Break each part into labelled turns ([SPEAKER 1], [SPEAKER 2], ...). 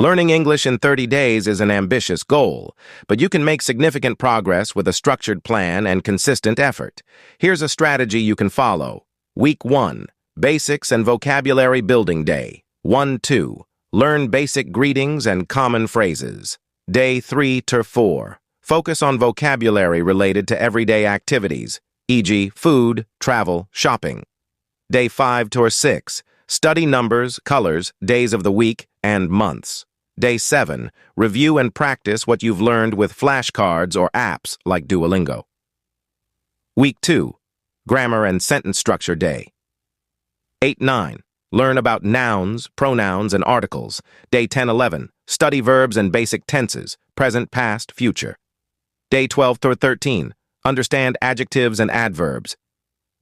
[SPEAKER 1] Learning English in 30 days is an ambitious goal, but you can make significant progress with a structured plan and consistent effort. Here's a strategy you can follow. Week 1, Basics and Vocabulary Building Day. 1-2, Learn basic greetings and common phrases. Day 3-4, focus on vocabulary related to everyday activities, e.g., food, travel, shopping. Day 5-6, study numbers, colors, days of the week, and months. Day 7, review and practice what you've learned with flashcards or apps like Duolingo. Week 2, Grammar and Sentence Structure Day. 8-9, learn about nouns, pronouns, and articles. Day 10-11, study verbs and basic tenses, present, past, future. Day 12-13, understand adjectives and adverbs.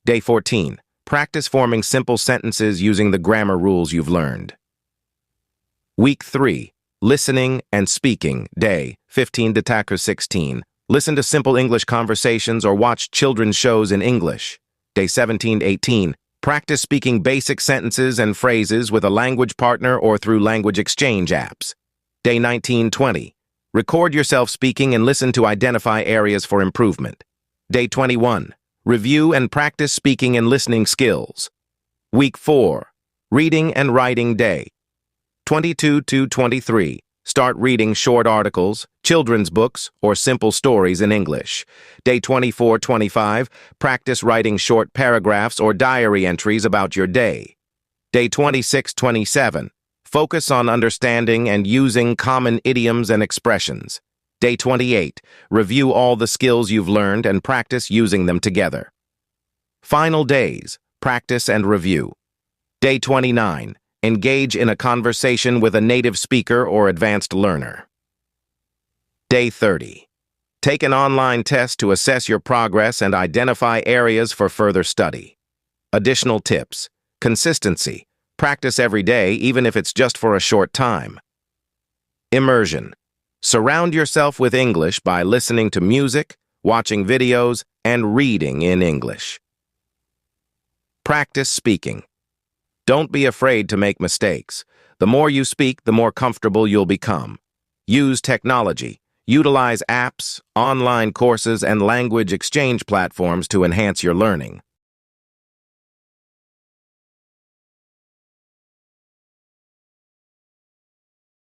[SPEAKER 1] Day 14, practice forming simple sentences using the grammar rules you've learned. Week 3, Listening and Speaking Day, 15-16. Listen to simple English conversations or watch children's shows in English. Day 17-18. Practice speaking basic sentences and phrases with a language partner or through language exchange apps. Day 19-20. Record yourself speaking and listen to identify areas for improvement. Day 21. Review and practice speaking and listening skills. Week 4. Reading and Writing Day. 22-23. Start reading short articles, children's books, or simple stories in English. Day 24-25. Practice writing short paragraphs or diary entries about your day. Day 26-27. Focus on understanding and using common idioms and expressions. Day 28. Review all the skills you've learned and practice using them together. Final days. Practice and review. Day 29. Engage in a conversation with a native speaker or advanced learner. Day 30. Take an online test to assess your progress and identify areas for further study. Additional tips. Consistency. Practice every day, even if it's just for a short time. Immersion. Surround yourself with English by listening to music, watching videos, and reading in English. Practice speaking. Don't be afraid to make mistakes. The more you speak, the more comfortable you'll become. Use technology. Utilize apps, online courses, and language exchange platforms to enhance your learning.